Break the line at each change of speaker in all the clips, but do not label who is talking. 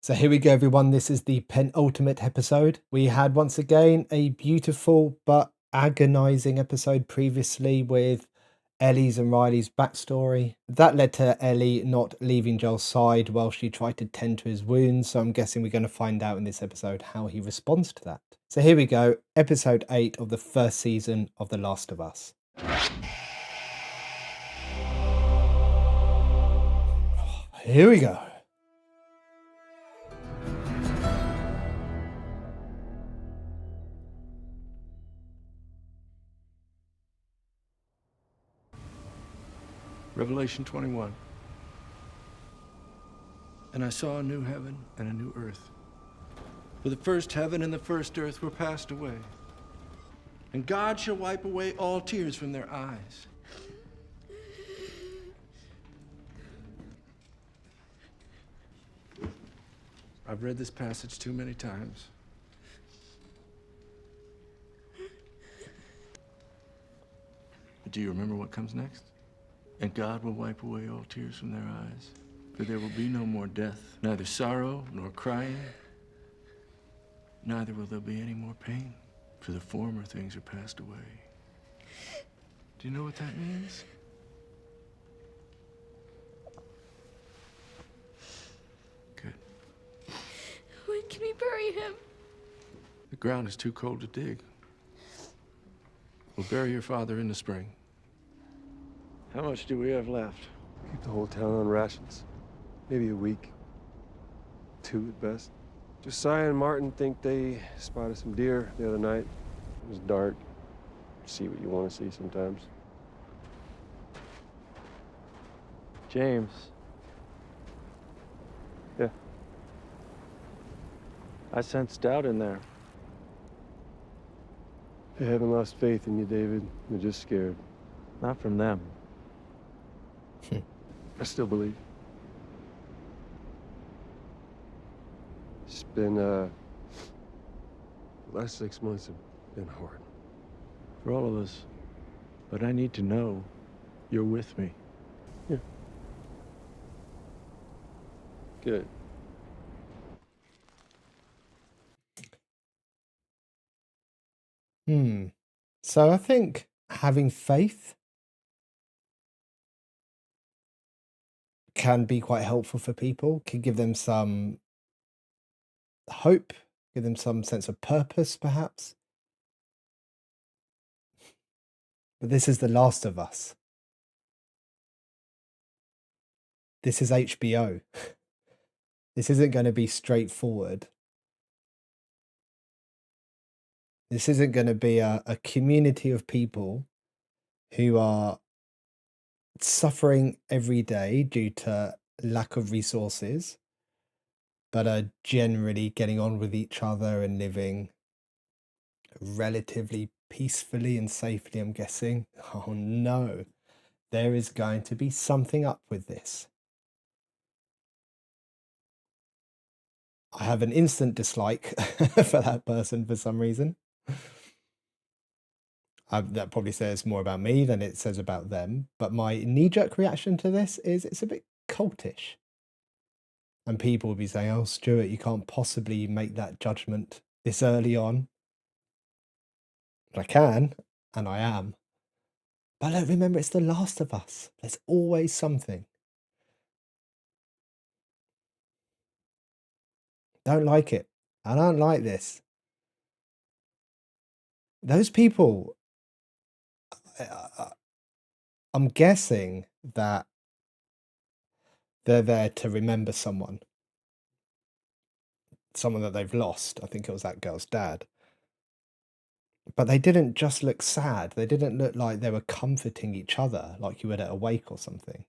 So here we go, everyone. This is the penultimate episode. We had once again a beautiful but agonizing episode previously with Ellie's and Riley's backstory. That led to Ellie not leaving Joel's side while she tried to tend to his wounds. So I'm guessing we're going to find out in this episode how he responds to that. So here we go, episode 8 of the first season of The Last of Us. Here we go.
Revelation 21. And I saw a new heaven and a new earth. For the first heaven and the first earth were passed away. And God shall wipe away all tears from their eyes. I've read this passage too many times. But do you remember what comes next? And God will wipe away all tears from their eyes. For there will be no more death, neither sorrow nor crying. Neither will there be any more pain, for the former things are passed away. Do you know what that means? Good.
When can we bury him?
The ground is too cold to dig. We'll bury your father in the spring. How much do we have left?
Keep the whole town on rations. Maybe a week. 2 at best. Josiah and Martin think they spotted some deer the other night. It was dark. See what you want to see sometimes.
James.
Yeah.
I sense doubt in there.
They haven't lost faith in you, David. They're just scared.
Not from them.
I still believe. It's been, the last 6 months have been hard.
For all of us. But I need to know you're with me.
Yeah. Good.
So I think having faith can be quite helpful for people, can give them some hope, give them some sense of purpose, perhaps. But this is The Last of Us. This is HBO. This isn't going to be straightforward. This isn't going to be a community of people who are suffering every day due to lack of resources, but are generally getting on with each other and living relatively peacefully and safely, I'm guessing. Oh no, there is going to be something up with this. I have an instant dislike for that person for some reason. That probably says more about me than it says about them. But my knee-jerk reaction to this is it's a bit cultish. And people will be saying, oh, Stuart, you can't possibly make that judgment this early on. But I can, and I am. But look, remember, it's The Last of Us. There's always something. Don't like it. I don't like this. Those people, I'm guessing that they're there to remember someone that they've lost. I think it was that girl's dad. But they didn't just look sad. They didn't look like they were comforting each other like you would at a wake or something.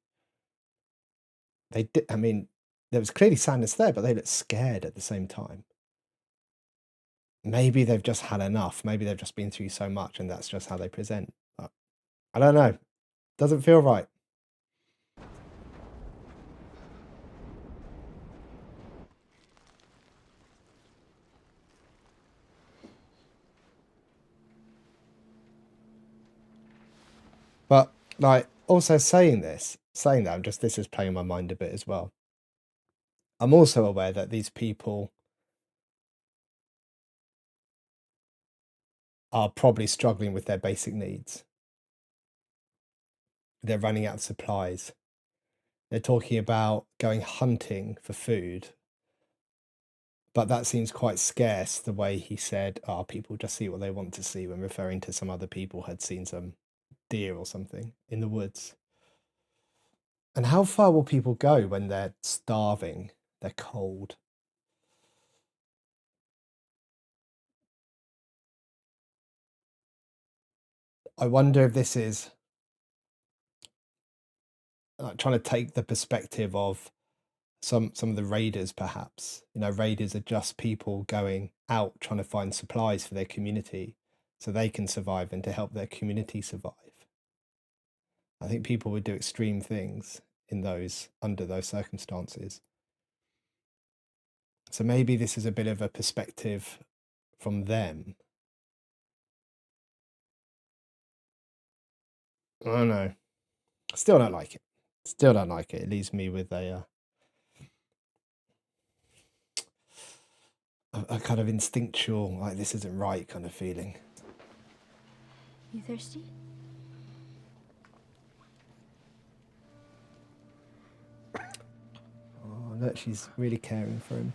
They did. I mean, there was clearly sadness there, but they looked scared at the same time. Maybe they've just had enough. Maybe they've just been through so much and that's just how they present. But I don't know. Doesn't feel right. But like also saying that, this is playing my mind a bit as well. I'm also aware that these people are probably struggling with their basic needs. They're running out of supplies. They're talking about going hunting for food. But that seems quite scarce, the way he said, people just see what they want to see, when referring to some other people had seen some deer or something in the woods. And how far will people go when they're starving, they're cold? I wonder if this is trying to take the perspective of some of the raiders, perhaps. Raiders are just people going out trying to find supplies for their community so they can survive and to help their community survive. I think people would do extreme things under those circumstances. So maybe this is a bit of a perspective from them. I don't know. Still don't like it. Still don't like it. It leaves me with a kind of instinctual, like, this isn't right kind of feeling.
You thirsty?
Oh, look, she's really caring for him.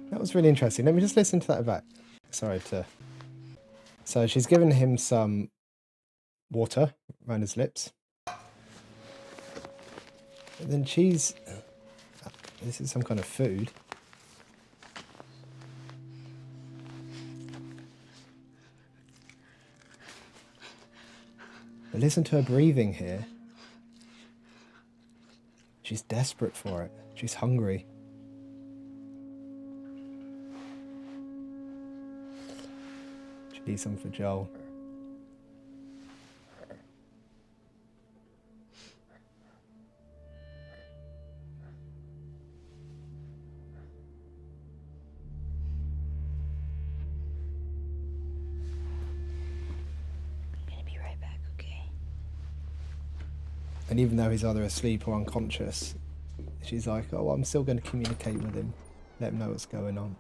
That was really interesting. Let me just listen to that back. So she's given him some water around his lips. And then this is some kind of food. But listen to her breathing here. She's desperate for it. She's hungry. She needs some for Joel.
I'm gonna be right back, okay?
And even though he's either asleep or unconscious, she's like, oh, I'm still going to communicate with him. Let him know what's going on.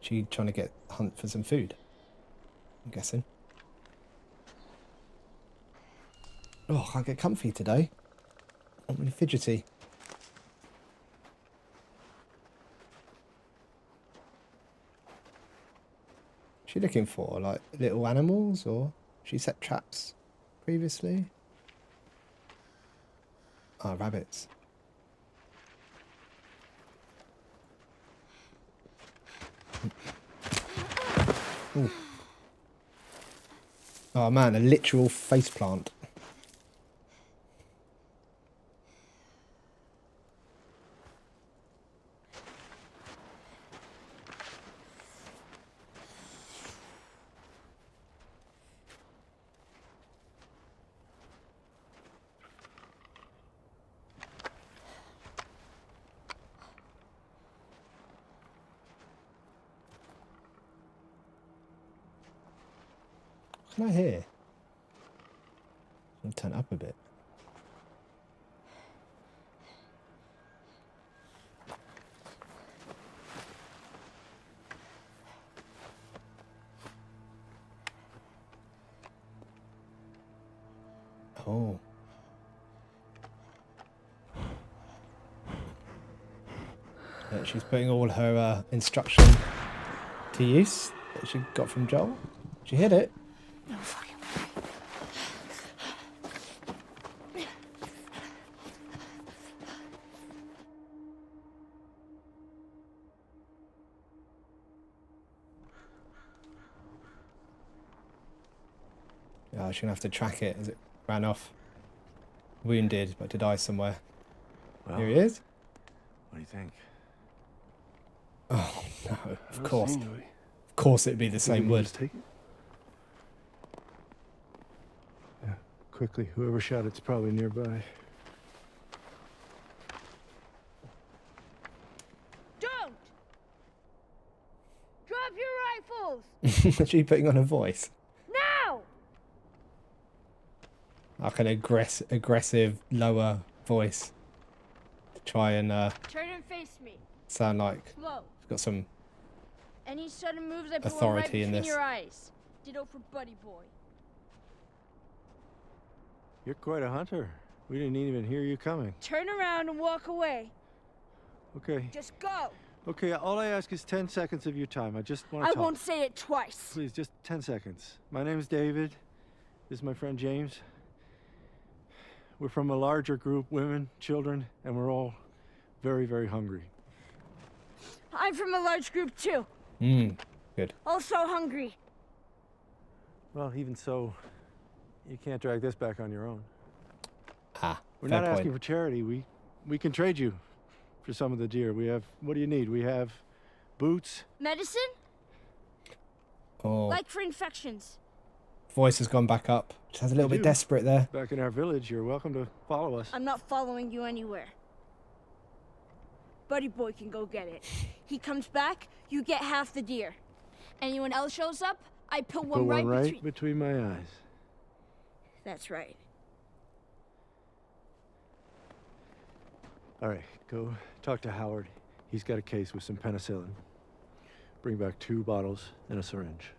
She trying to hunt for some food, I'm guessing. Oh, I can't get comfy today. I'm really fidgety. Is she looking for, like, little animals, or she set traps previously? Ah, rabbits. Ooh. Oh man, a literal faceplant. What can I hear? I'll turn it up a bit. Oh. Yeah, she's putting all her instruction to use that she got from Joel. She hit it.
No fucking way.
Oh, she's going to have to track it as it ran off. Wounded, but to die somewhere.
Well,
Here he is.
what do you think?
Oh no, of
Well,
course.
seemingly.
Of course it'd be the
Think
same
we can
wood.
just take it?
Yeah, quickly. Whoever shot it's probably nearby.
Don't! Drop your rifles!
Is she putting on a voice?
Now!
Like an aggressive lower voice to try and
Turn and face me.
sound like
Slow.
she's got some
Any sudden moves, I put one right
authority in
between
this.
your eyes. Ditto for Buddy Boy.
You're quite a hunter. We didn't even hear you coming.
Turn around and walk away.
Okay.
Just go.
Okay, all I ask is 10 seconds of your time. I just want
I
to talk.
won't say it twice.
Please, just 10 seconds. My name is David. This is my friend James. We're from a larger group, women, children, and we're all very, very hungry.
I'm from a large group too.
Good.
Also hungry.
Well, even so, you can't drag this back on your own.
Ah,
We're
fair
not
point.
asking for charity. We can trade you for some of the deer. We have, what do you need? We have boots.
Medicine?
Oh,
Like for infections.
voice has gone back up. Sounds a little
You
bit
do.
desperate there.
Back in our village, you're welcome to follow us.
I'm not following you anywhere. Buddy Boy can go get it. He comes back, you get half the deer. Anyone else shows up, I put one
Put
right
one right
between...
between my eyes.
That's right.
All right, go talk to Howard. He's got a case with some penicillin. Bring back 2 bottles and a syringe.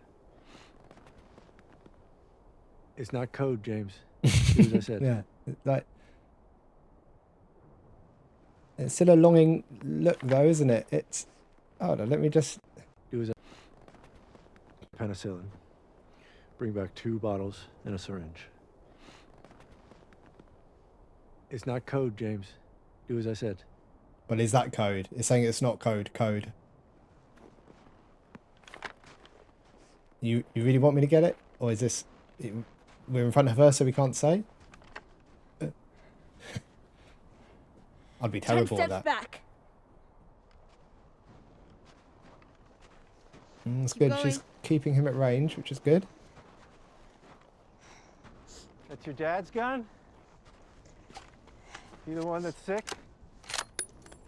It's not code, James. Do as I said.
Yeah, like it's still a longing look though, isn't it? It's hold on, let me just.
Do as I... Penicillin. Bring back 2 bottles and a syringe. It's not code, James. Do as I said.
But is that code? It's saying it's not code. Code. You really want me to get it, or is this? We're in front of her, so we can't say. I'd be
10
terrible at
steps
that.
back.
It's
Keep
good. She's
going.
keeping him at range, which is good.
That's your dad's gun? You the one that's sick?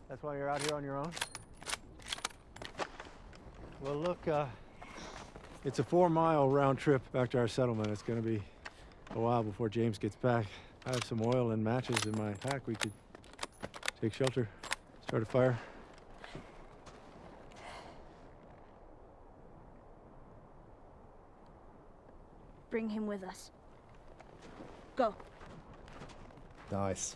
That's why you're out here on your own? Well, look, it's a 4-mile round trip back to our settlement. It's gonna be a while before James gets back. I have some oil and matches in my pack. We could take shelter, start a fire.
Bring him with us. Go.
Nice.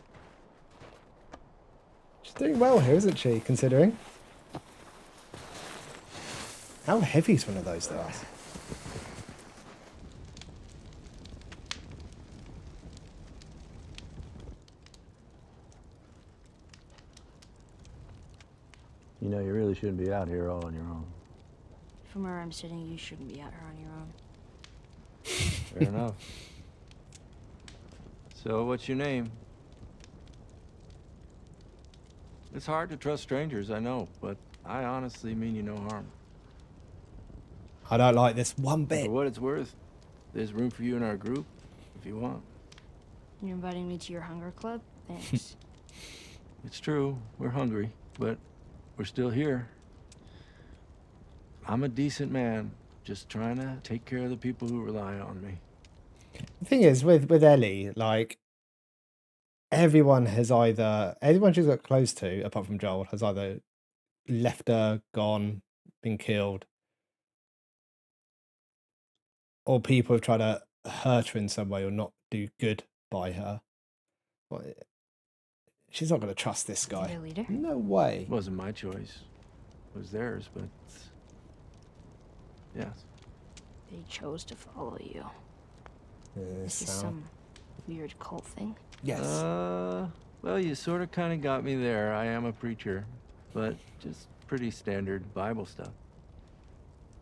She's doing well here, isn't she? Considering. How heavy is one of those though?
You know, you really shouldn't be out here all on your own.
From where I'm sitting, you shouldn't be out here on your own.
Fair enough. So, what's your name? It's hard to trust strangers, I know, but I honestly mean you no harm.
I don't like this one bit.
For what it's worth, there's room for you in our group if you want.
You're inviting me to your hunger club? Thanks.
It's true, we're hungry, but we're still here. I'm a decent man, just trying to take care of the people who rely on me.
The thing is, with Ellie, like everyone she's got close to, apart from Joel, has either left her, gone, been killed, or people have tried to hurt her in some way or not do good by her. Well, she's not going to trust this guy.
Their leader?
No way.
It wasn't my choice, it was theirs, but yes.
They chose to follow you.
Yes,
Is this some weird cult thing?
yes.
Well, you sort of kind of got me there. I am a preacher, but just pretty standard Bible stuff.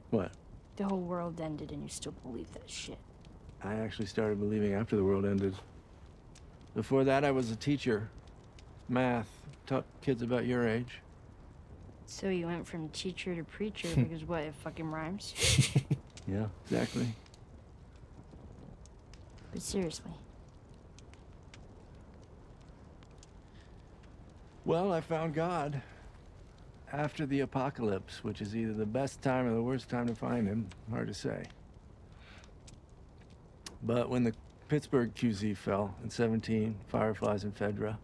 What?
The whole world ended and you still believe that shit.
I actually started believing after the world ended. Before that, I was a teacher. Math. Taught kids about your age.
So you went from teacher to preacher because what, it fucking rhymes?
Yeah.
Exactly.
But seriously.
Well, I found God after the apocalypse, which is either the best time or the worst time to find him. Hard to say. But when the Pittsburgh QZ fell in 17, Fireflies and Fedra,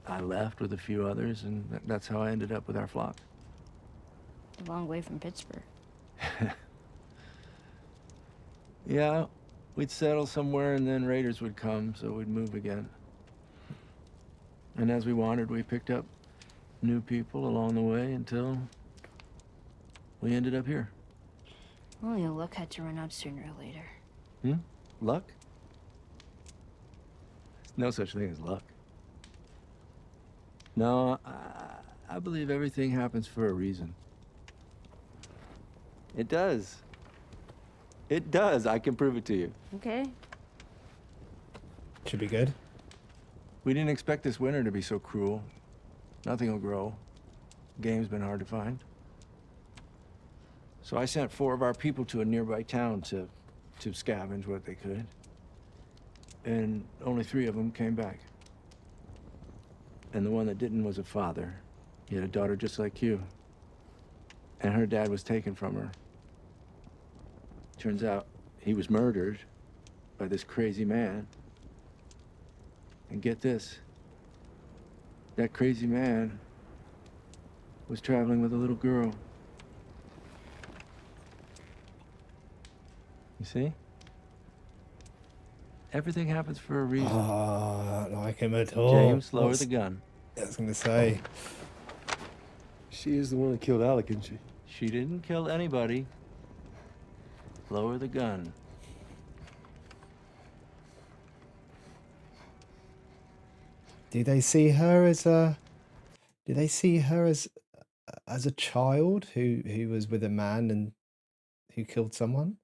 I left with a few others, and that's how I ended up with our flock.
A long way from Pittsburgh.
Yeah, we'd settle somewhere and then raiders would come, so we'd move again. And as we wandered, we picked up new people along the way until we ended up here.
Well, your luck had to run out sooner or later.
Luck? There's no such thing as luck. No, I believe everything happens for a reason. It does. It does. I can prove it to you.
Okay.
Should be good.
We didn't expect this winter to be so cruel. Nothing will grow. Game's been hard to find. So I sent 4 of our people to a nearby town to scavenge what they could. And only 3 of them came back. And the one that didn't was a father. He had a daughter just like you. And her dad was taken from her. Turns out he was murdered by this crazy man. And get this, that crazy man was traveling with a little girl. You see? Everything happens for a reason.
Oh, I don't like him at all.
James, lower the gun.
I was going to say.
She is the one that killed Alec, isn't she?
She didn't kill anybody. Lower the gun.
Do they see her as a? Do they see her as a child who was with a man and who killed someone,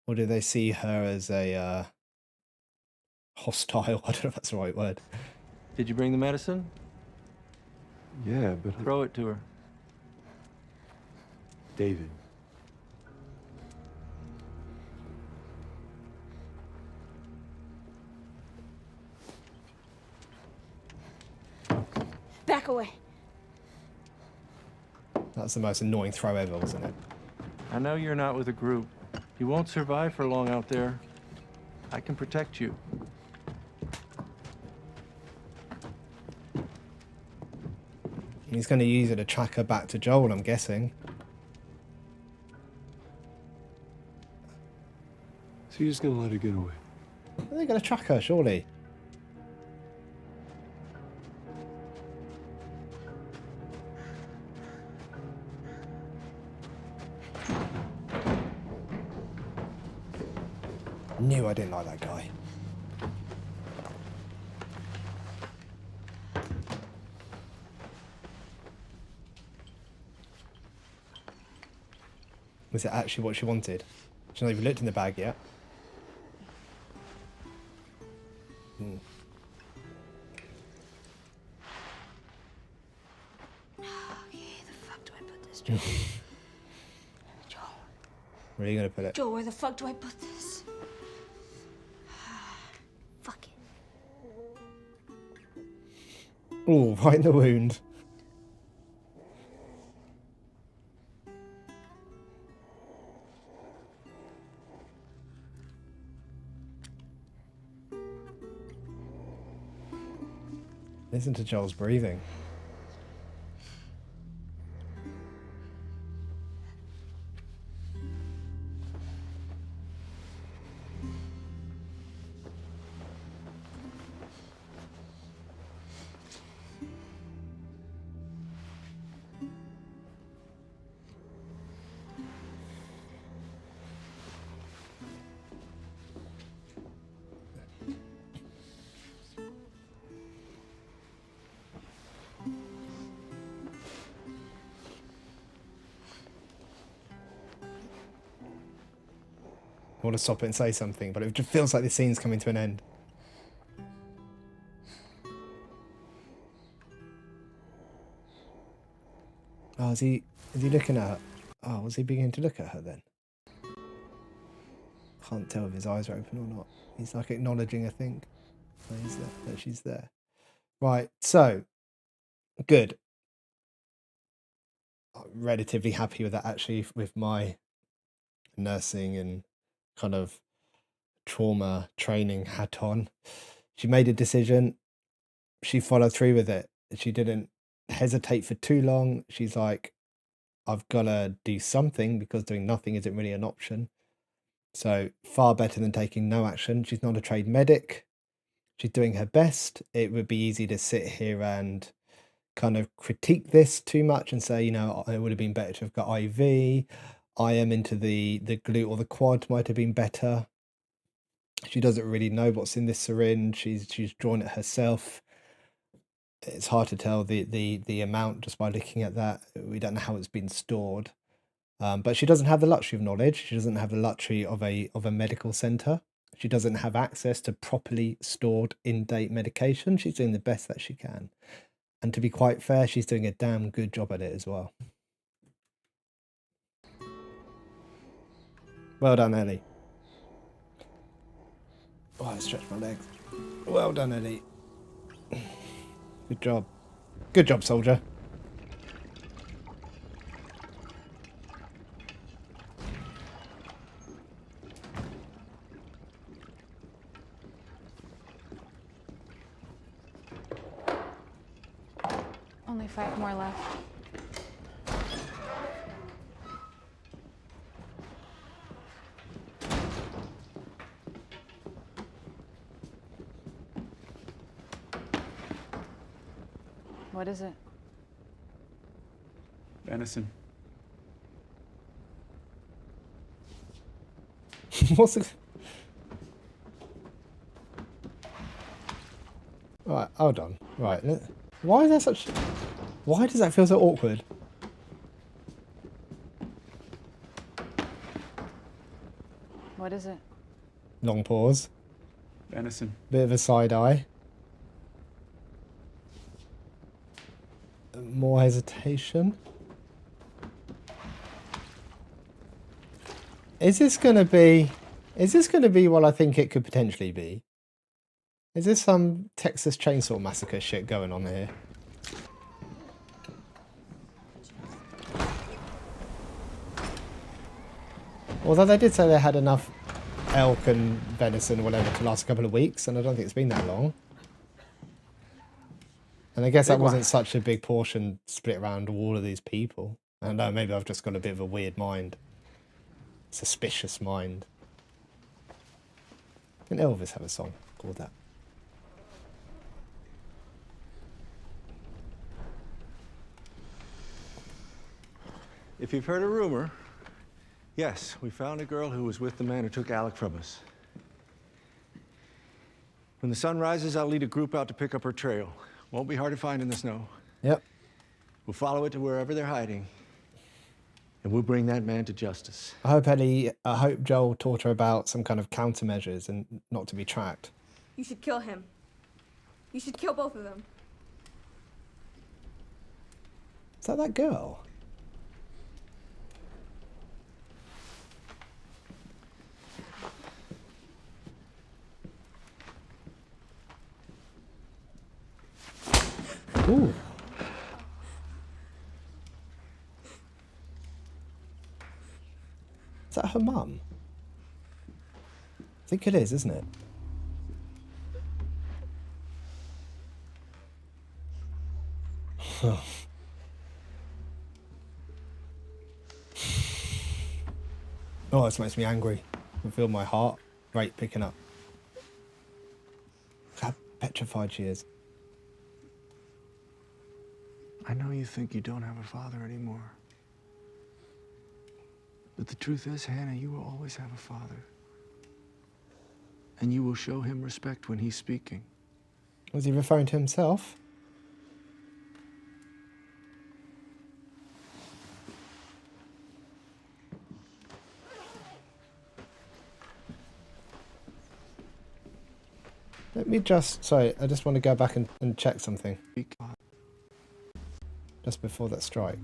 or do they see her as a hostile? I don't know if that's the right word.
Did you bring the medicine?
Yeah, but
Throw it to her.
David.
Back away.
That's the most annoying throw ever, wasn't it?
I know you're not with a group. You won't survive for long out there. I can protect you.
He's going to use it to track her back to Joel, I'm guessing.
So you're just gonna let her get away?
They're going to track her, surely. Knew I didn't like that guy. Was it actually what she wanted? She's not even looked in the bag yet.
Okay, the fuck do I put this, Joel? Joel.
Where are you going to put it?
Joel, where the fuck do I put this? Fuck it.
Oh, right in the wound. Listen to Joel's breathing. I want to stop it and say something, but it just feels like the scene's coming to an end. Oh, is he looking at her? Oh, was he beginning to look at her then? Can't tell if his eyes are open or not. He's like acknowledging, I think. Oh, he's there. No, she's there. Right, so good. I'm relatively happy with that actually, with my nursing and kind of trauma training hat on. She made a decision. She followed through with it. She didn't hesitate for too long. She's like, I've got to do something because doing nothing isn't really an option. So far better than taking no action. She's not a trained medic. She's doing her best. It would be easy to sit here and kind of critique this too much and say, you know, it would have been better to have got IV. I am into the glute or the quad might have been better. She doesn't really know what's in this syringe. She's drawn it herself. It's hard to tell the amount just by looking at that. We don't know how it's been stored. But she doesn't have the luxury of knowledge. She doesn't have the luxury of a medical center. She doesn't have access to properly stored in-date medication. She's doing the best that she can. And to be quite fair, she's doing a damn good job at it as well. Well done, Ellie. Oh, I stretched my legs. Well done, Ellie. Good job. Good job, soldier.
Only 5 more left. What is it?
Venison.
What's it? Right, hold on. Right, why is there such... Why does that feel so awkward?
What is it?
Long pause.
Venison.
Bit of a side eye. More hesitation. Is this going to be what I think it could potentially be? Is this some Texas Chainsaw Massacre shit going on here? Although they did say they had enough elk and venison or whatever to last a couple of weeks, and I don't think it's been that long. And I guess that wasn't such a big portion split around all of these people. I don't know, maybe I've just got a bit of a weird mind. Suspicious mind. Didn't Elvis have a song called that?
If you've heard a rumor, yes, we found a girl who was with the man who took Alec from us. When the sun rises, I'll lead a group out to pick up her trail. Won't be hard to find in the snow.
Yep.
We'll follow it to wherever they're hiding, and we'll bring that man to justice.
I hope Joel taught her about some kind of countermeasures and not to be tracked.
You should kill him. You should kill both of them.
Is that girl? Ooh. Is that her mum? I think it is, isn't it? Oh, this makes me angry. I can feel my heart rate picking up. Look how petrified she is.
I know you think you don't have a father anymore. But the truth is, Hannah, you will always have a father. And you will show him respect when he's speaking.
Was he referring to himself? Let me sorry, I just want to go back and check something. Just before that strike.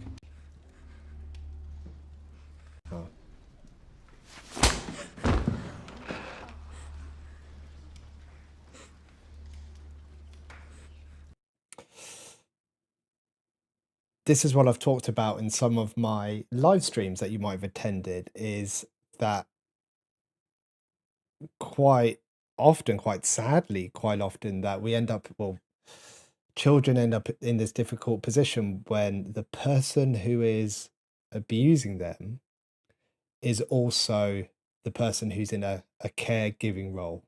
this is what I've talked about in some of my live streams that you might have attended, is that quite often, quite sadly, quite often, that we end up, well, children end up in this difficult position when the person who is abusing them is also the person who's in a caregiving role.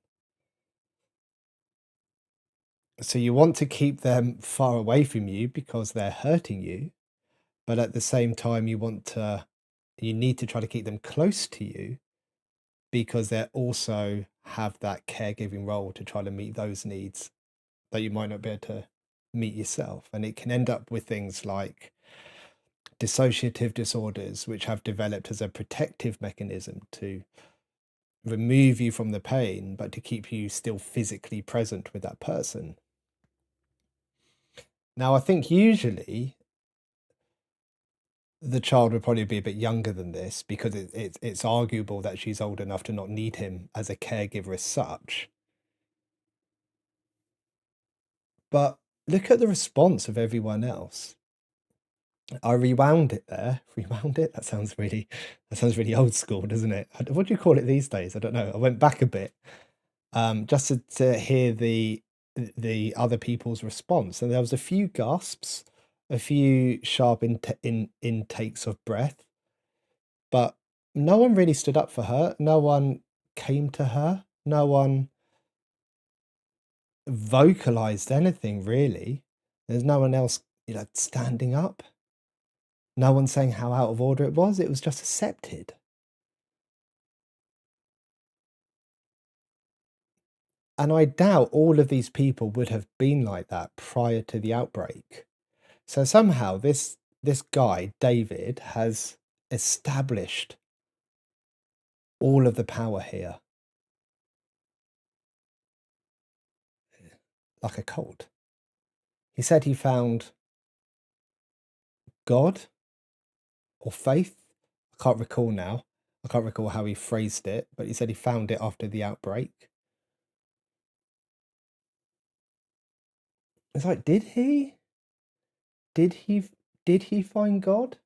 So you want to keep them far away from you because they're hurting you, but at the same time you need to try to keep them close to you because they also have that caregiving role to try to meet those needs that you might not be able to meet yourself. And it can end up with things like dissociative disorders, which have developed as a protective mechanism to remove you from the pain, but to keep you still physically present with that person. Now, I think usually the child would probably be a bit younger than this because it's arguable that she's old enough to not need him as a caregiver as such. But look at the response of everyone else. I rewound it there. Rewound it? That sounds really old school, doesn't it? What do you call it these days? I don't know. I went back a bit just to hear the other people's response, and there was a few gasps, a few sharp intakes of breath, but no one really stood up for her. No one came to her. No one vocalized anything really. There's no one else, standing up. No one saying how out of order it was. It was just accepted. And I doubt all of these people would have been like that prior to the outbreak. So somehow this guy, David, has established all of the power here. Like a cult. He said he found God or faith. I can't recall now. I can't recall how he phrased it, but he said he found it after the outbreak. It's like, did he? Did he find God?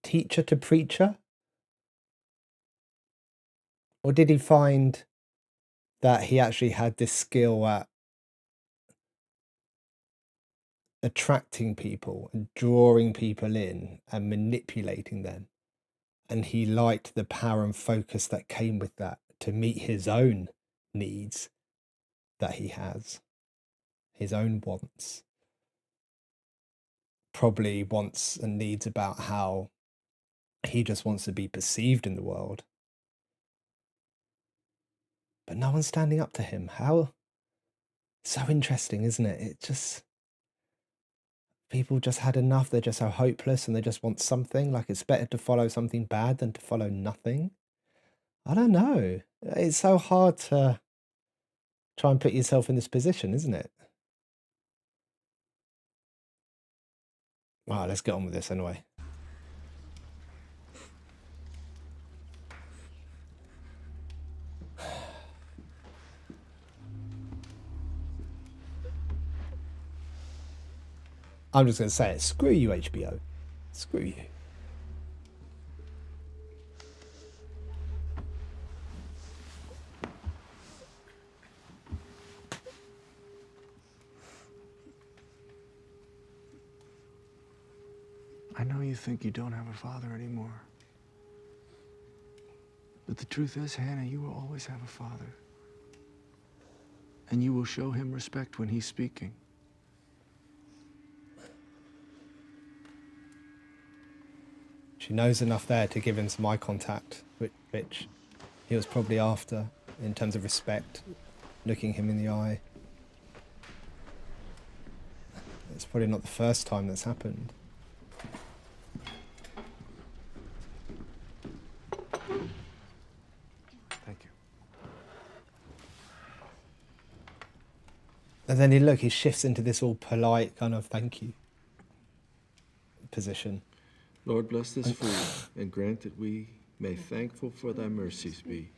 Teacher to preacher? Or did he find that he actually had this skill at attracting people and drawing people in and manipulating them? And he liked the power and focus that came with that to meet his own needs that he has, his own wants. Probably wants and needs about how he just wants to be perceived in the world. But no one's standing up to him. How so interesting, isn't it? It just, people just had enough. They're just so hopeless and they just want something. Like it's better to follow something bad than to follow nothing. I don't know. It's so hard to try and put yourself in this position, isn't it? Well, let's get on with this anyway. I'm just going to say it. Screw you, HBO. Screw you.
I know you think you don't have a father anymore. But the truth is, Hannah, you will always have a father. And you will show him respect when he's speaking.
She knows enough there to give him some eye contact, which he was probably after in terms of respect, looking him in the eye. It's probably not the first time that's happened.
Thank you.
And then he shifts into this all polite kind of thank you position.
Lord, bless this food and grant that we may thankful for thy mercies be.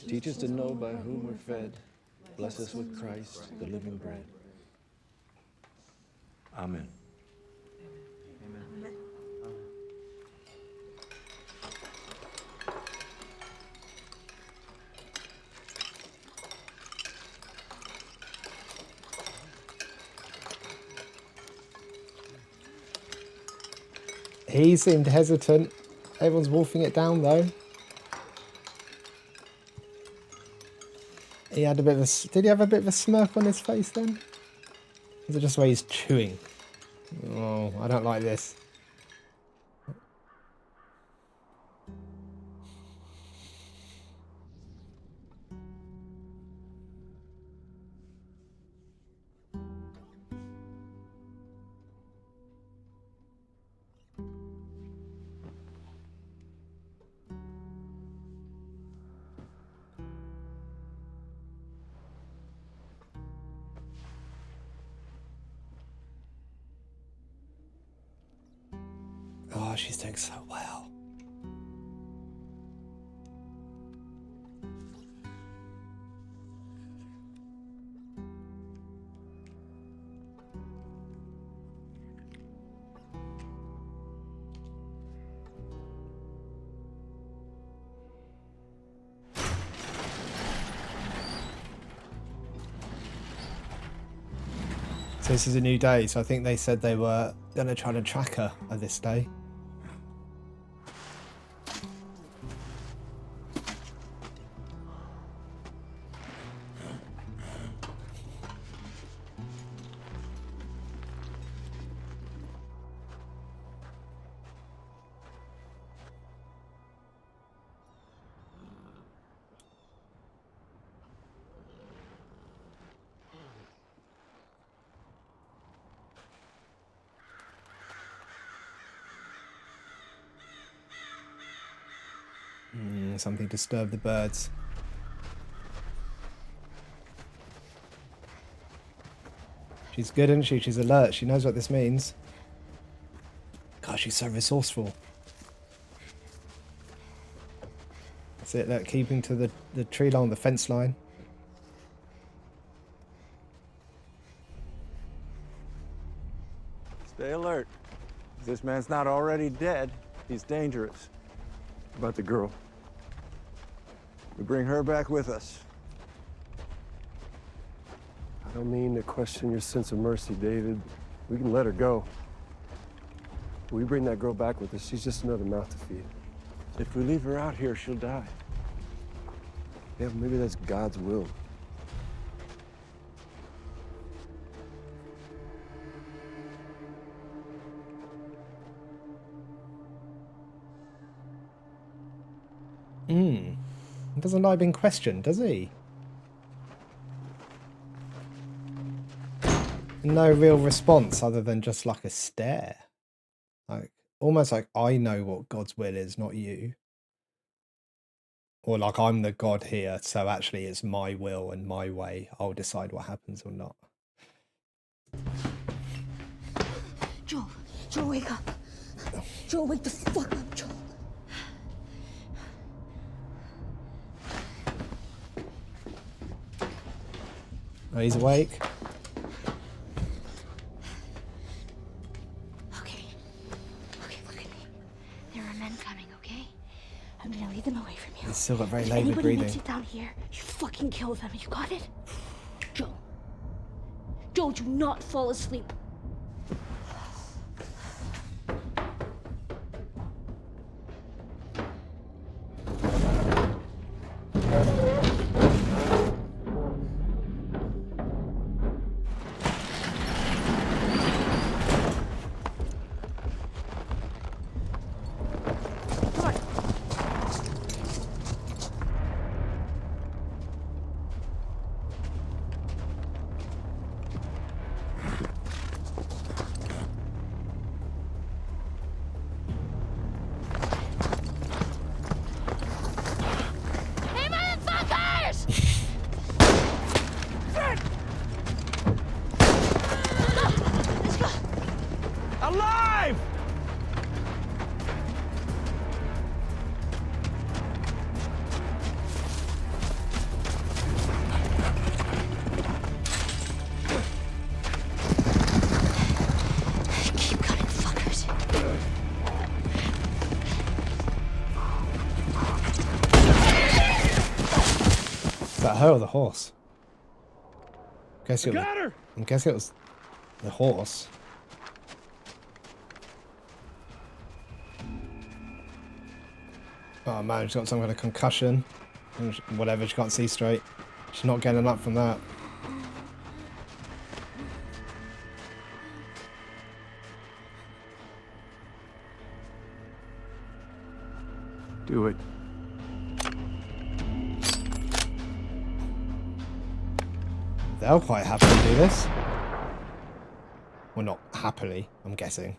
Teach us to know by whom we're fed. Bless us with Christ, the living bread. Amen.
He seemed hesitant. Everyone's wolfing it down though. He had a bit of a... Did he have a bit of a smirk on his face then? Is it just the way he's chewing? Oh, I don't like this. Oh, she's doing so well. So this is a new day, so I think they said they were going to try to track her at this day. Something disturbed the birds. She's good, isn't she? She's alert. She knows what this means. God, she's so resourceful. That's it, look, keeping to the tree line, the fence line.
Stay alert. If this man's not already dead, he's dangerous.
About the girl.
We bring her back with us.
I don't mean to question your sense of mercy, David. We can let her go. We bring that girl back with us. She's just another mouth to feed.
If we leave her out here, she'll die.
Yeah, maybe that's God's will.
He doesn't like being questioned, does he? No real response other than just like a stare. Like, almost like I know what God's will is, not you. Or like I'm the God here, so actually it's my will and my way. I'll decide what happens or not.
Joel, Joel, wake up. Joel, wake the fuck up, Joel.
Oh, he's awake.
Okay, look at me. There are men coming, okay? I'm gonna lead them away from you.
He's still got very
If
laboured
anybody makes
breathing.
it down here, you fucking kill them. You got it? Joel. Joel, do not fall asleep.
Alive!
that her or the horse?
I got her!
I'm guessing it was the horse. Oh man, she's got some kind of concussion. Whatever, she can't see straight. She's not getting up from that.
Do it.
They'll quite happily do this. Well, not happily, I'm guessing.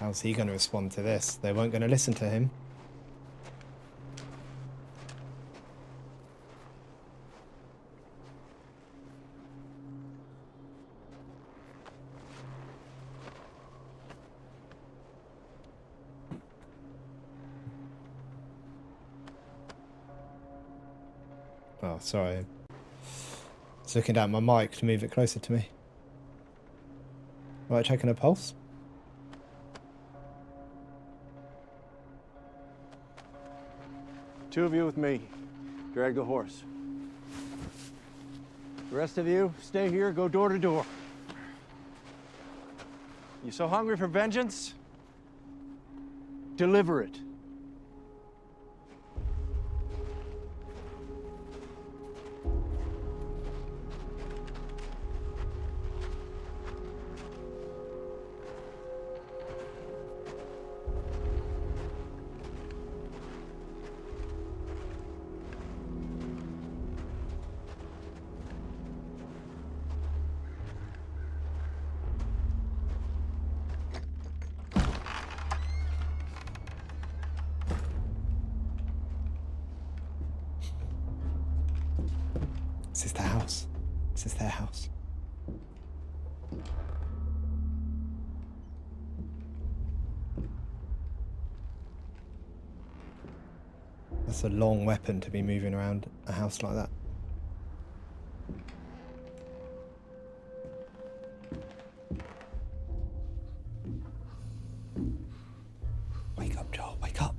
How's he going to respond to this? They weren't going to listen to him. Oh, sorry. It's looking down my mic to move it closer to me. Right, checking a pulse.
Two of you with me. Drag the horse. The rest of you, stay here, go door to door. You so hungry for vengeance? Deliver it.
This is their house. This is their house. That's a long weapon to be moving around a house like that. Wake up, Joel, wake up.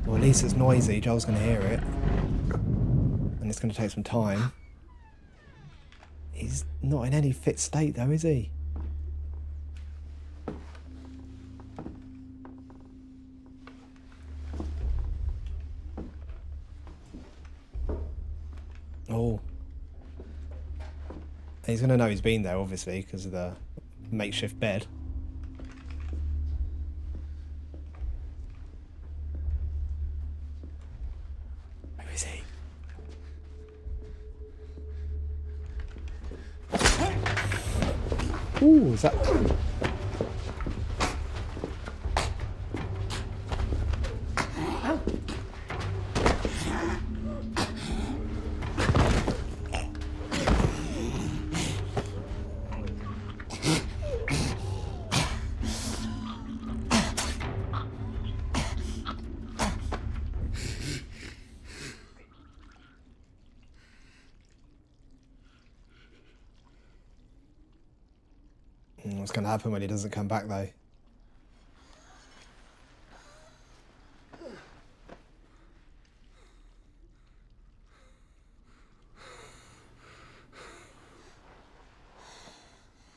Well, at least it's noisy. Joel's going to hear it. And it's going to take some time. He's not in any fit state, though, is he? Oh. He's going to know he's been there, obviously, because of the makeshift bed. Where is he? Ooh, is that... What's going to happen when he doesn't come back, though?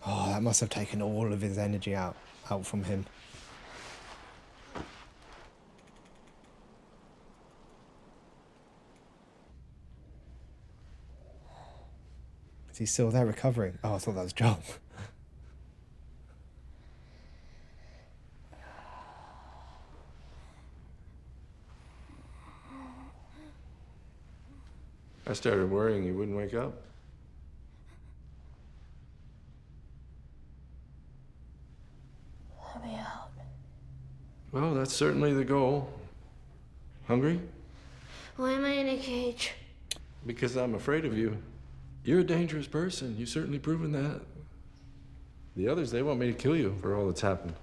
Oh, that must have taken all of his energy out from him. Is he still there recovering? Oh, I thought that was John.
I started worrying you wouldn't wake up.
Let me out.
Well, that's certainly the goal. Hungry?
Why am I in a cage?
Because I'm afraid of you.
You're a dangerous person. You've certainly proven that. The others, they want me to kill you for all that's happened.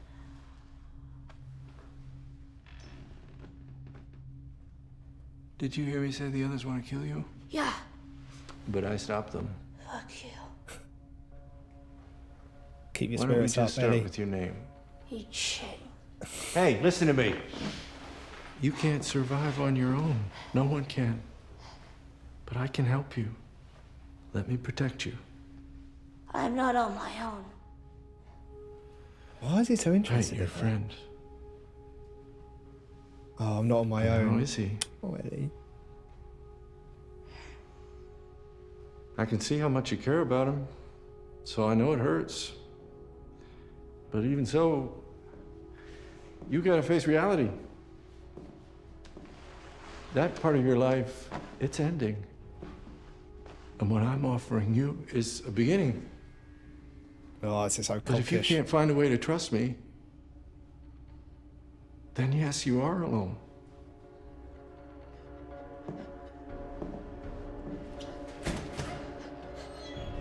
Did you hear me say the others want to kill you?
Yeah.
But I stopped them.
Fuck you.
Keep your
Why don't we
spirits up,
just start
Ellie.
with your name?
Eat shit.
Hey, listen to me. You can't survive on your own. No one can. But I can help you. Let me protect you.
I'm not on my own.
Why is he so
Right,
interested
your
in that?
friend.
Oh, I'm not on my
How
own.
is he?
Oh, Ellie.
I can see how much you care about him, so I know it hurts. But even so, you gotta face reality. That part of your life, it's ending. And what I'm offering you is a beginning.
Oh, this is so
But if you
cultish.
can't find a way to trust me, then yes, you are alone.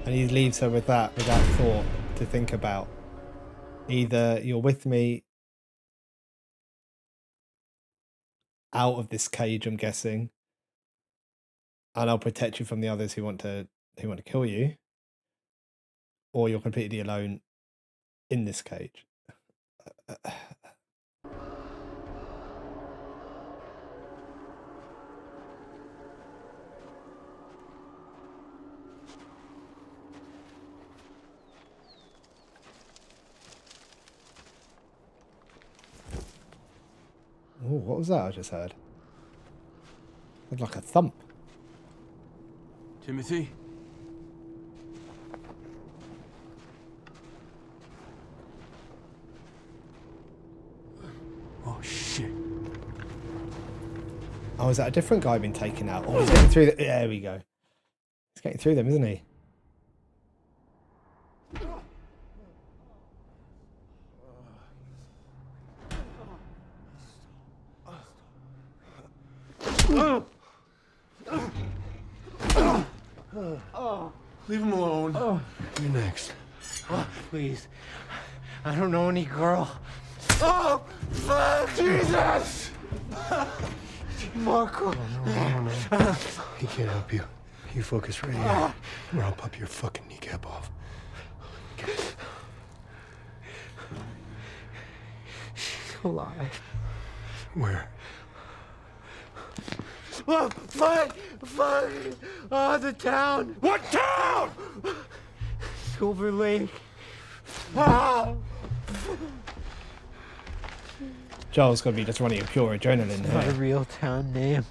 And he leaves her with that thought to think about. Either you're with me out of this cage, I'm guessing, and I'll protect you from the others who want to kill you, or you're completely alone in this cage. Oh, what was that I just heard? It was like a thump.
Timothy? Oh, shit.
Oh, is that a different guy been taken out? Oh, he's getting through the... There we go. He's getting through them, isn't he?
Leave him alone.
You're next.
Please. I don't know any girl.
Oh, Jesus!
Marco.
No. He can't help you. You focus right here, or I'll pop your fucking kneecap off.
She's alive.
Where?
Oh, fuck! Fuck! Oh, the town!
What town?
Silver Lake. Ah!
Joel's got to be just running a pure adrenaline
Not a
here.
real town name.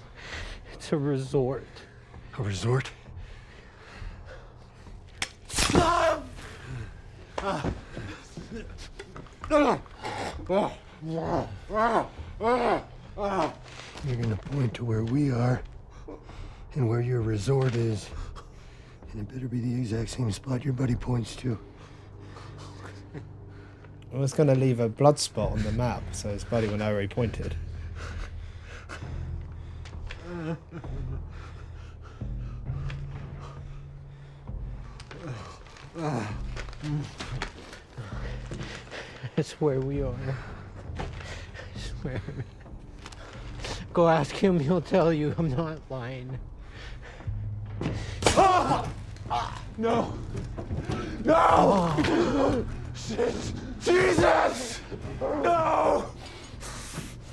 It's a resort.
A resort? You're gonna point to where we are and where your resort is. And it better be the exact same spot your buddy points to.
I was going to leave a blood spot on the map so his buddy will know where he pointed.
That's where we are. I swear. Go ask him, he'll tell you. I'm not lying.
No. No! Shit! Jesus! No!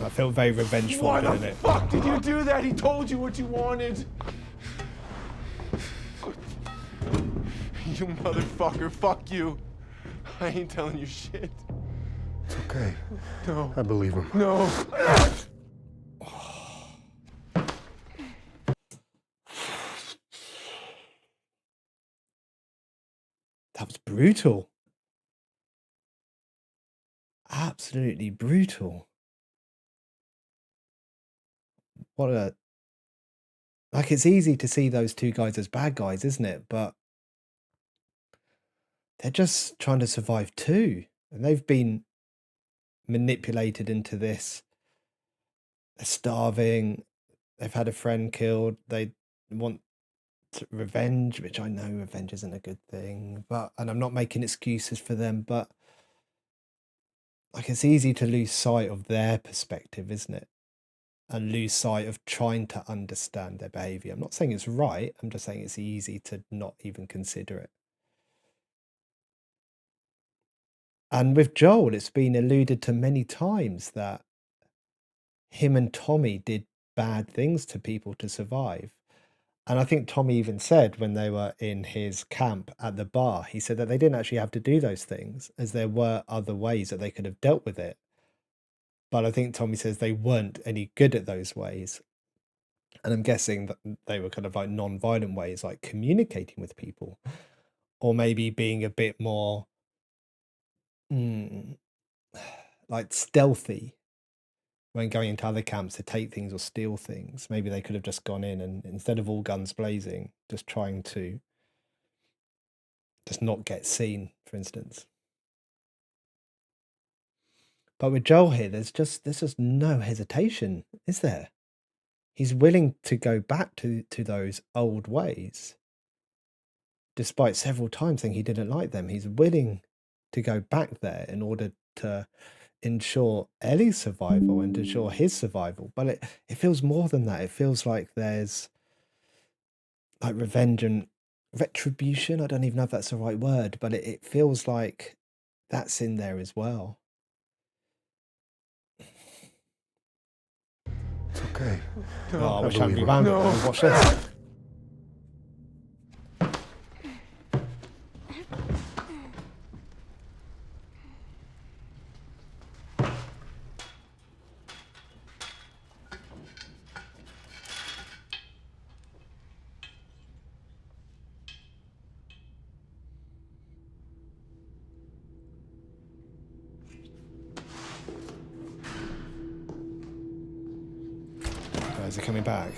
I feel very revengeful
Why
doing
the
it.
fuck did you do that? He told you what you wanted. You motherfucker, fuck you. I ain't telling you shit.
It's okay.
No.
I believe him.
No.
That was brutal. Absolutely brutal. What a... Like, it's easy to see those two guys as bad guys, isn't it? But they're just trying to survive too. And they've been manipulated into this. They're starving. They've had a friend killed. They want revenge, which I know revenge isn't a good thing, and I'm not making excuses for them, but like it's easy to lose sight of their perspective, isn't it? And lose sight of trying to understand their behavior. I'm not saying it's right, I'm just saying it's easy to not even consider it. And with Joel, it's been alluded to many times that him and Tommy did bad things to people to survive. And I think Tommy even said when they were in his camp at the bar, he said that they didn't actually have to do those things, as there were other ways that they could have dealt with it. But I think Tommy says they weren't any good at those ways. And I'm guessing that they were kind of like non-violent ways, like communicating with people, or maybe being a bit more like stealthy when going into other camps to take things or steal things. Maybe they could have just gone in and instead of all guns blazing, just trying to just not get seen, for instance. But with Joel here, there's just no hesitation, is there? He's willing to go back to those old ways. Despite several times saying he didn't like them, he's willing to go back there in order to ensure Ellie's survival and to ensure his survival. But it feels more than that. It feels like there's like revenge and retribution. I don't even know if that's the right word, but it feels like that's in there as well.
It's okay.
Oh, I wish I'd
believe her.
rewound it.
No.
Watch this. Is he coming back?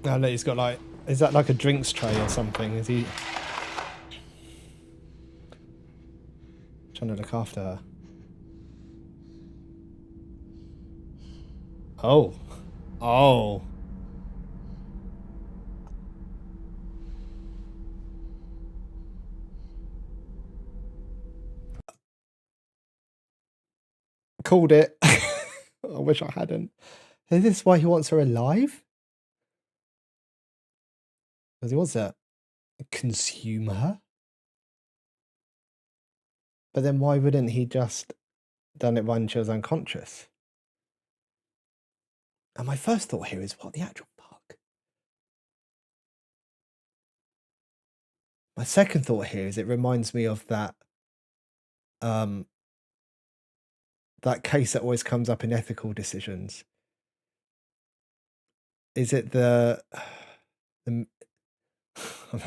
No, look, he's got like, is that like a drinks tray or something? Is he trying to look after her? Oh. Oh. Called it. I wish I hadn't. Is this why he wants her alive? Because he wants to consume her? But then why wouldn't he just done it when she was unconscious? And my first thought here is, what the actual fuck? My second thought here is it reminds me of that that case that always comes up in ethical decisions. Is it the I'm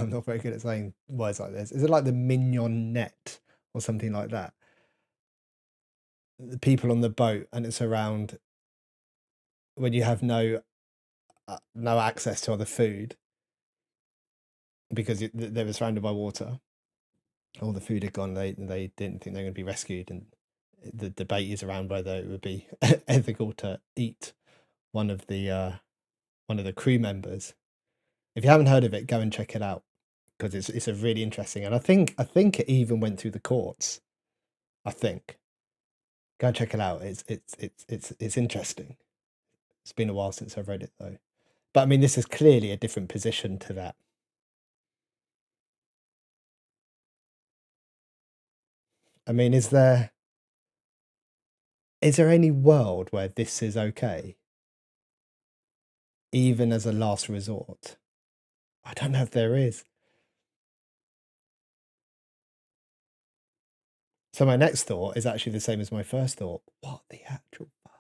not very good at saying words like this. Is it like the mignonette or something like that? The people on the boat, and it's around when you have no access to other food because they were surrounded by water. All the food had gone. They didn't think they were going to be rescued, and the debate is around whether it would be ethical to eat one of the crew members. If you haven't heard of it, go and check it out because it's a really interesting, and I think it even went through the courts. I think go and check it out. It's interesting. It's been a while since I've read it though, but I mean this is clearly a different position to that. I mean, is there any world where this is okay, even as a last resort? I don't know if there is. So my next thought is actually the same as my first thought. What the actual fuck?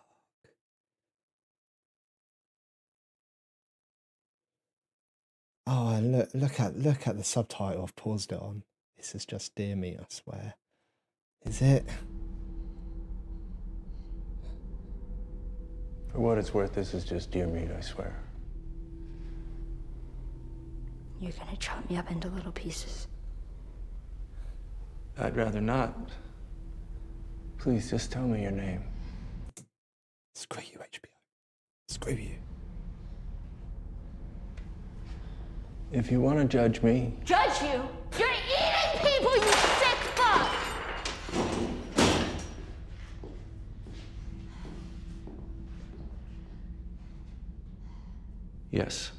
Oh, and look at the subtitle. I've paused it on. This is just Dear Me, I swear. Is it?
For what it's worth, this is just deer meat, I swear.
You're gonna chop me up into little pieces.
I'd rather not. Please, just tell me your name.
Screw you, HBO. Screw you.
If you want to judge me,
Judge you? You're eating people, you sick fuck!
yes.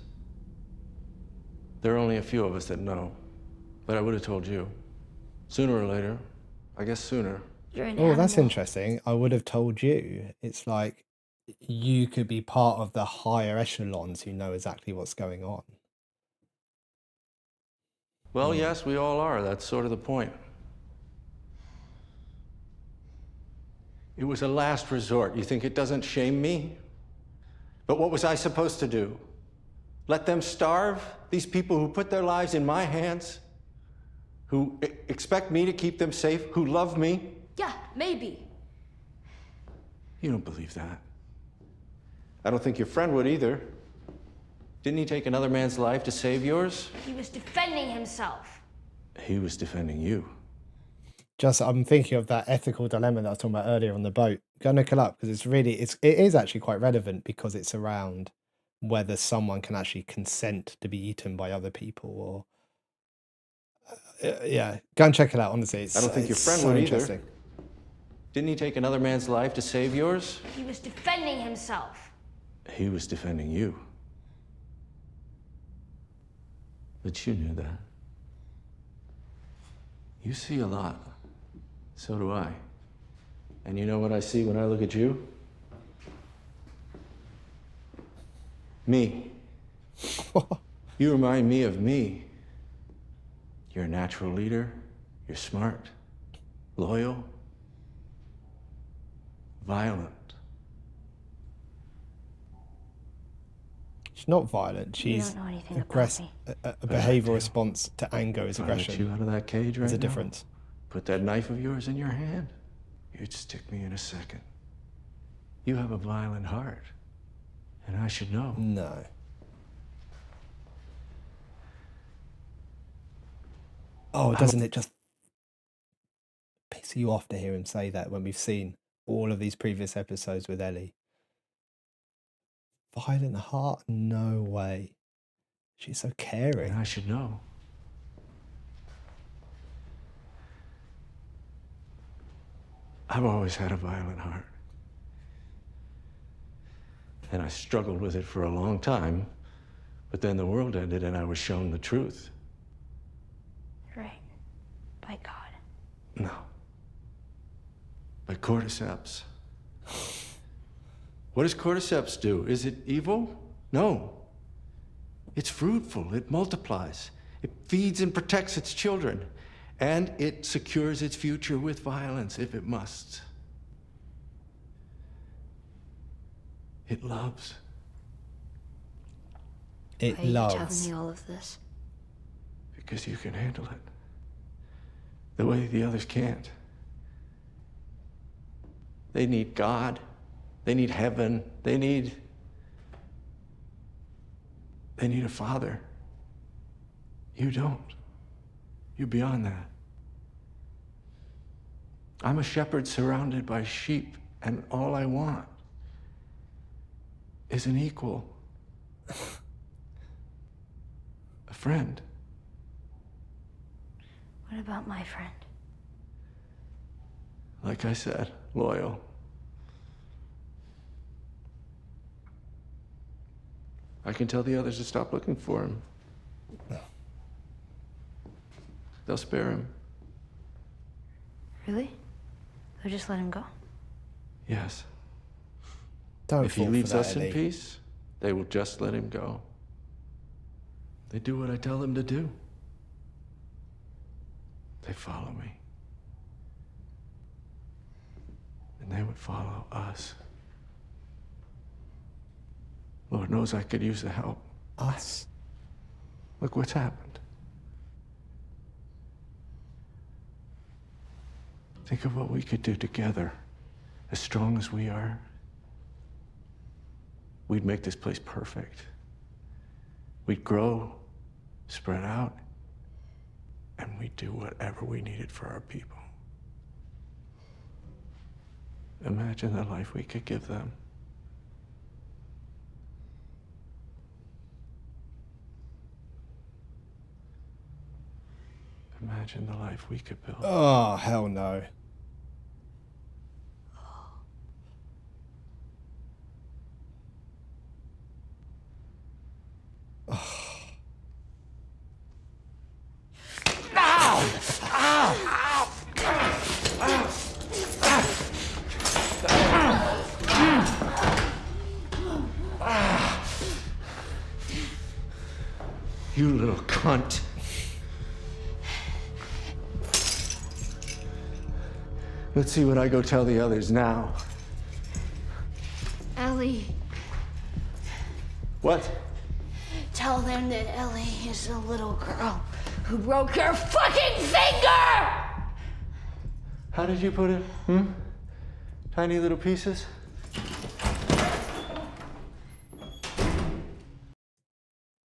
There are only a few of us that know, but I would have told you. Sooner or later. I guess sooner.
You're an
Oh, that's
animal.
interesting. I would have told you. It's like you could be part of the higher echelons who know exactly what's going on.
Well, yes, we all are. That's sort of the point. It was a last resort. You think it doesn't shame me? But what was I supposed to do? Let them starve? These people who put their lives in my hands? Who expect me to keep them safe? Who love me?
Yeah, maybe.
You don't believe that. I don't think your friend would either. Didn't he take another man's life to save yours?
He was defending himself.
He was defending you.
I'm thinking of that ethical dilemma that I was talking about earlier on the boat. Go look it up because it is actually quite relevant because it's around whether someone can actually consent to be eaten by other people or yeah, go and check it out. Honestly,
I don't think your friend
so
would
interesting.
either. Didn't he take another man's life to save yours?
He was defending himself.
He was defending you. But you knew that. You see a lot. So do I. And you know what I see when I look at you? Me. You remind me of me. You're a natural leader. You're smart, loyal, violent.
She's not violent. She's
don't know anything about
aggressive.
me.
A behavioral response to anger is
If I let
aggression.
you out of that cage right
There's a
now,
difference.
put that knife of yours in your hand, you'd stick me in a second. You have a violent heart, and I should know.
No. Oh, doesn't it just piss you off to hear him say that when we've seen all of these previous episodes with Ellie? Violent heart? No way. She's so caring.
And I should know. I've always had a violent heart. And I struggled with it for a long time, but then the world ended and I was shown the truth.
Right. By God.
No. By cordyceps. What does cordyceps do? Is it evil? No. It's fruitful, it multiplies, it feeds and protects its children, and it secures its future with violence if it must. It loves.
It
Why are you
loves.
telling me all of this?
Because you can handle it. The way the others can't. They need God. They need heaven. They need a father. You don't. You're beyond that. I'm a shepherd surrounded by sheep, and all I want is an equal. A friend.
What about my friend?
Like I said, loyal. I can tell the others to stop looking for him. They'll spare him.
Really? They'll just let him go?
Yes.
Don't
If he
fall for
leaves
that,
us in
Ellie.
peace, they will just let him go. They do what I tell them to do. They follow me. And they would follow us. Lord knows I could use the help.
Us.
Look what's happened. Think of what we could do together. As strong as we are, we'd make this place perfect. We'd grow, spread out, and we'd do whatever we needed for our people. Imagine the life we could give them.
imagine the life we could build.
Oh, hell no.
You little cunt. Let's see what I go tell the others now.
Ellie,
What?
tell them that Ellie is a little girl who broke her fucking finger!
How did you put it? Tiny little pieces?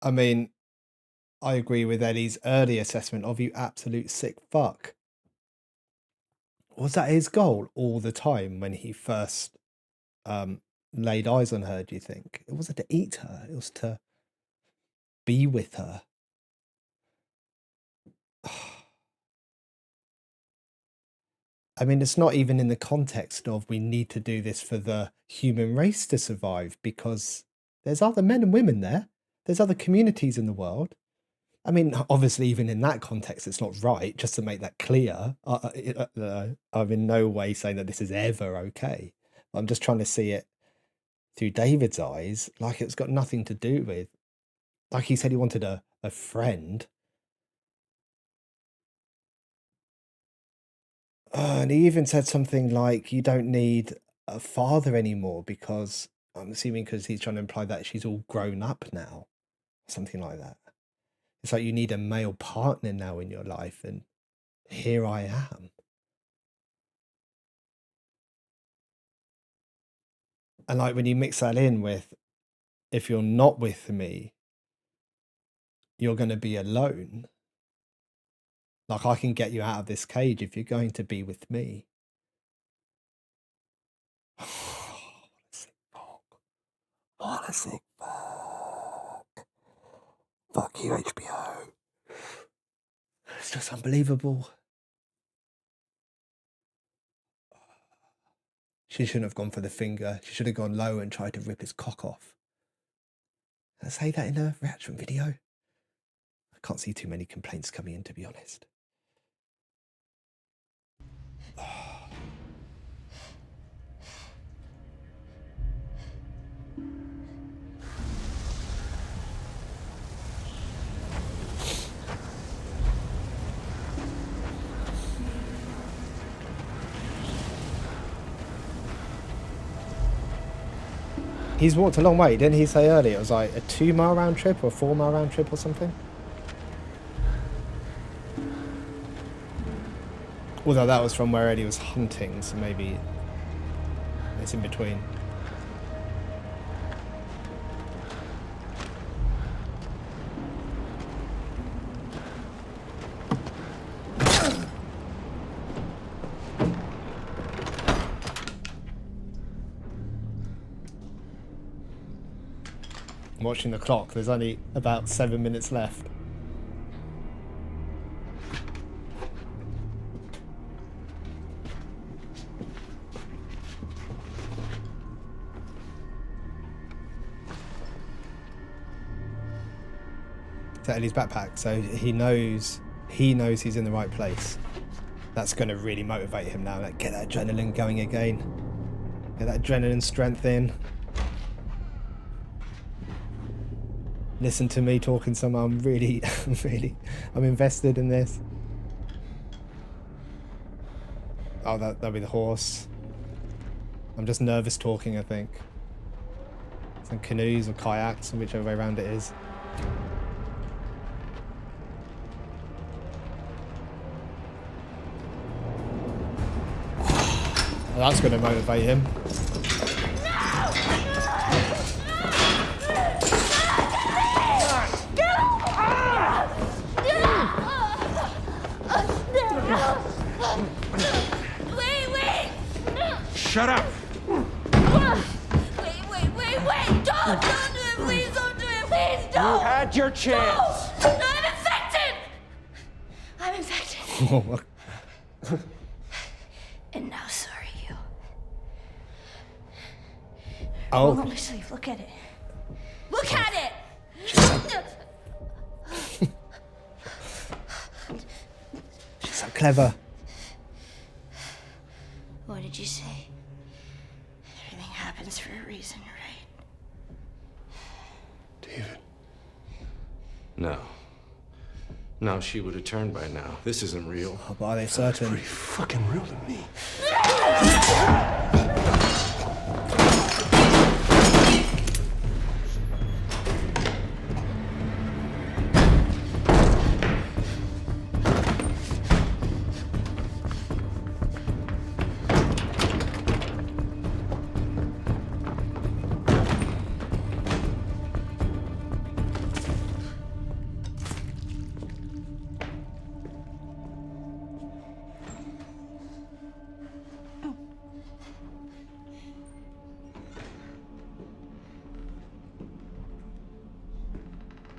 I mean, I agree with Eddie's early assessment of you absolute sick fuck. Was that his goal all the time when he first laid eyes on her, do you think? It wasn't to eat her, it was to be with her. I mean, it's not even in the context of we need to do this for the human race to survive, because there's other men and women there. There's other communities in the world. I mean, obviously, even in that context, it's not right, just to make that clear. I'm in no way saying that this is ever okay. I'm just trying to see it through David's eyes, like it's got nothing to do with, like he said he wanted a friend. And he even said something like, you don't need a father anymore, because I'm assuming because he's trying to imply that she's all grown up now, something like that. It's like you need a male partner now in your life, and here I am. And like when you mix that in with, if you're not with me, you're going to be alone. Like, I can get you out of this cage if you're going to be with me. What a sick fuck. What a sick fuck. Fuck you, HBO. It's just unbelievable. She shouldn't have gone for the finger. She should have gone low and tried to rip his cock off. Did I say that in a reaction video? I can't see too many complaints coming in, to be honest. He's walked a long way, didn't he say earlier? It was like a 2-mile round trip or a 4-mile round trip or something? Although that was from where Eddie was hunting, so maybe it's in between. I'm watching the clock. There's only about 7 minutes left. It's Eddie's backpack, so he knows he's in the right place. That's going to really motivate him now. Like, get that adrenaline going again. Get that adrenaline strength in. Listen to me talking some. I'm really, I'm invested in this. Oh, that'll be the horse. I'm just nervous talking, I think. Some canoes or kayaks, whichever way around it is. Well, that's going to motivate him.
Shut up!
Wait! Don't do it! Please don't do it! Please don't!
You had your chance!
No! I'm infected! I'm infected! And now so are you.
Oh.
Roll on my sleeve. Look at it. Look at it!
She's so clever.
What did you say? Everything happens for a reason, right?
David.
No. No, she would have turned by now. This isn't real.
Oh, but are they certain?
Pretty fucking real to me.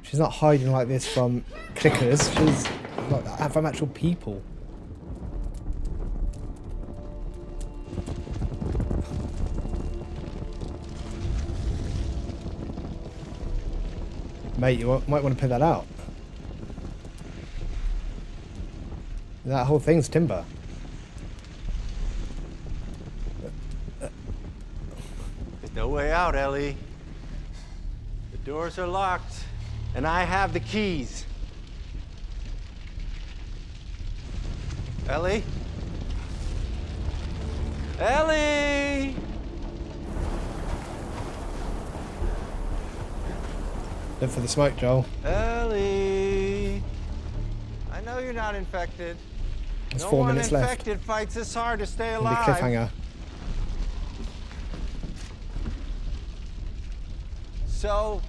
She's not hiding like this from clickers. She's like from actual people. Mate, you might want to put that out. That whole thing's timber.
There's no way out, Ellie. The doors are locked, and I have the keys. Ellie? Ellie!
Look for the smoke, Joel.
Ellie! I know you're not infected.
There's
no
4
one
minutes left.
infected fights this hard to stay
And the
alive.
cliffhanger.
So,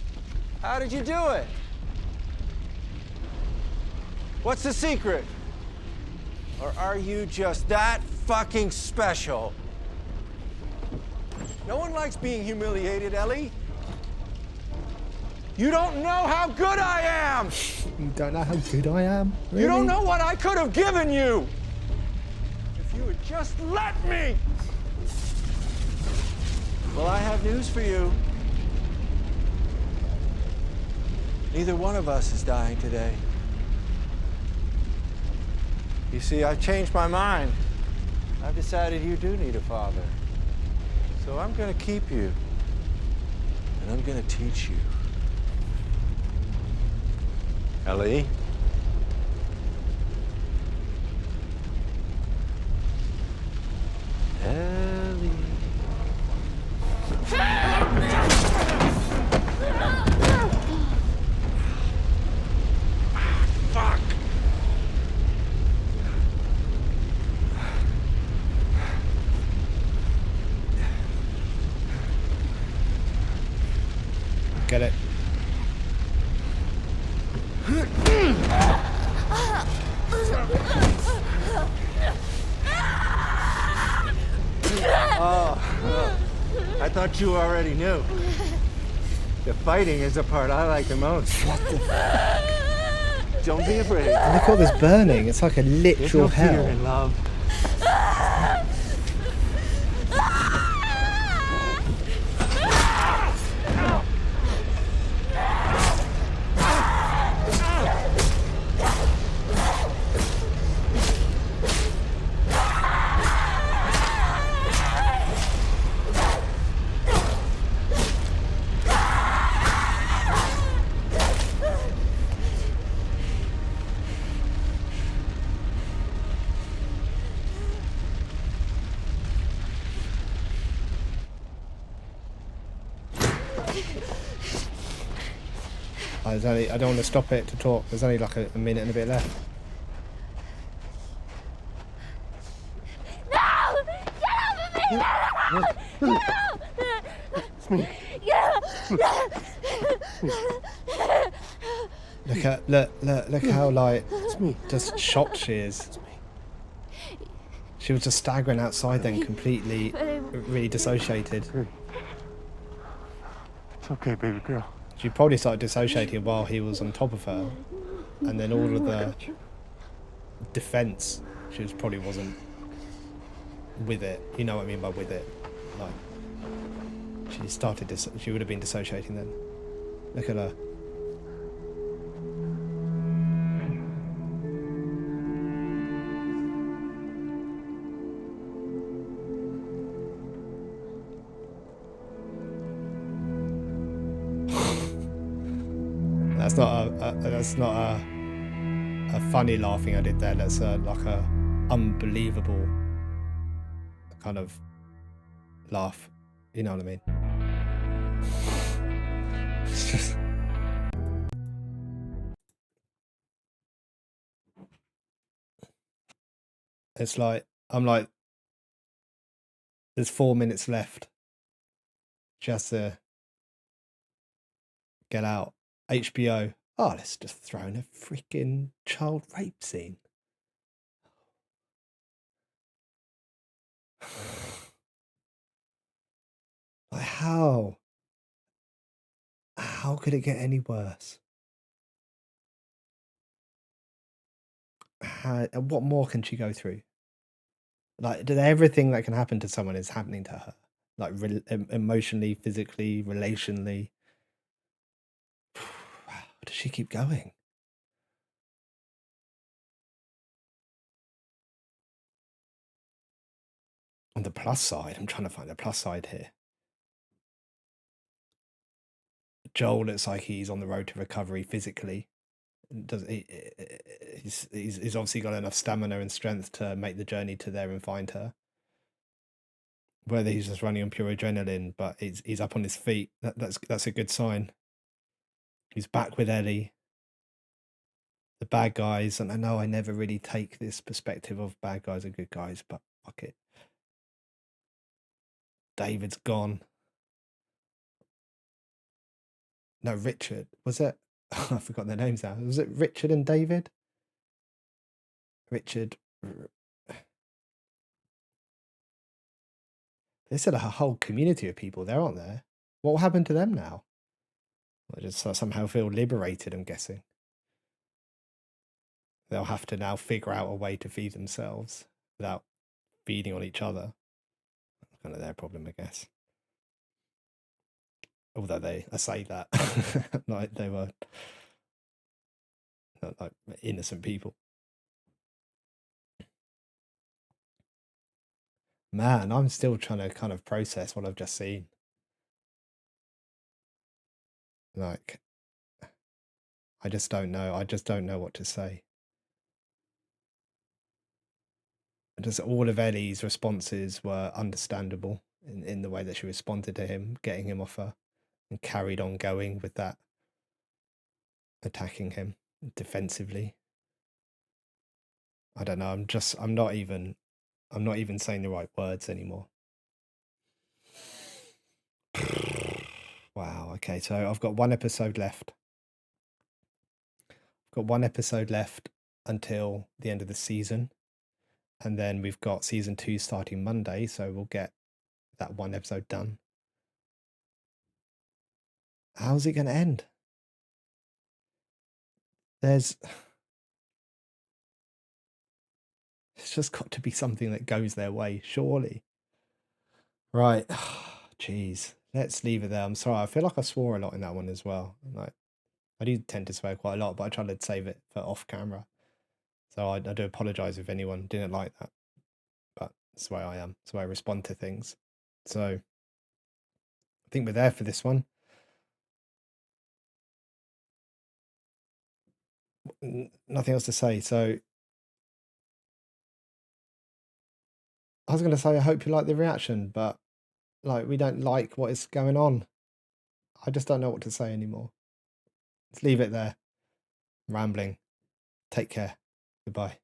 how did you do it? What's the secret? Or are you just that fucking special? No one likes being humiliated, Ellie. You don't know how good I am!
You don't know how good I am? Really?
You don't know what I could have given you! If you had just let me! Well, I have news for you. Neither one of us is dying today. You see, I've changed my mind. I've decided you do need a father. So I'm gonna keep you. And I'm gonna teach you. Ellie? Ellie. Fuck!
Get it.
I thought you already knew. The fighting is the part I like the most. Don't be afraid.
And look at all this burning. It's like a
There's
literal
no fear
hell.
in love.
I don't want to stop it to talk. There's only like a minute and a bit left.
No! Get off of me! Get off!
Look how like just shocked she is. She was just staggering outside then, completely, really dissociated.
It's okay, baby girl.
She probably started dissociating while he was on top of her, and then all of the defense. She probably wasn't with it. You know what I mean by with it? Like, she would have been dissociating then. Look at her. That's not a funny laughing I did there. That's like a unbelievable kind of laugh. You know what I mean? It's just... It's like, I'm like, there's 4 minutes left. Just to get out. HBO. Oh, let's just throw in a freaking child rape scene. Like, how? How could it get any worse? What more can she go through? Like, everything that can happen to someone is happening to her. Like, emotionally, physically, relationally. Wow, does she keep going? On the plus side, I'm trying to find the plus side here. Joel looks like he's on the road to recovery physically. He's obviously got enough stamina and strength to make the journey to there and find her. Whether he's just running on pure adrenaline, but he's up on his feet. That's a good sign. He's back with Ellie. The bad guys, and I know I never really take this perspective of bad guys and good guys, but fuck it. David's gone. No, Richard. Was it? I've forgotten their names now. Was it Richard and David? Richard. They said a whole community of people there, aren't there? What will happen to them now? They just somehow feel liberated, I'm guessing. They'll have to now figure out a way to feed themselves without feeding on each other. That's kind of their problem, I guess. Although I say that like they were not like innocent people. Man, I'm still trying to kind of process what I've just seen. Like, I just don't know. I just don't know what to say. Just all of Ellie's responses were understandable in the way that she responded to him, getting him off her, and carried on going with that, attacking him defensively. I don't know. I'm not even saying the right words anymore. Wow. Okay. So I've got one episode left. Got one episode left until the end of the season. And then we've got season 2 starting Monday. So we'll get that one episode done. How's it going to end? It's just got to be something that goes their way, surely. Right. Jeez. Let's leave it there. I'm sorry. I feel like I swore a lot in that one as well. Like, I do tend to swear quite a lot, but I try to save it for off camera. So I do apologize if anyone didn't like that. But that's the way I am. That's the way I respond to things. So I think we're there for this one. Nothing else to say. So I was going to say, I hope you like the reaction, but like, we don't like what is going on. I just don't know what to say anymore. Let's leave it there. Rambling. Take care. Goodbye.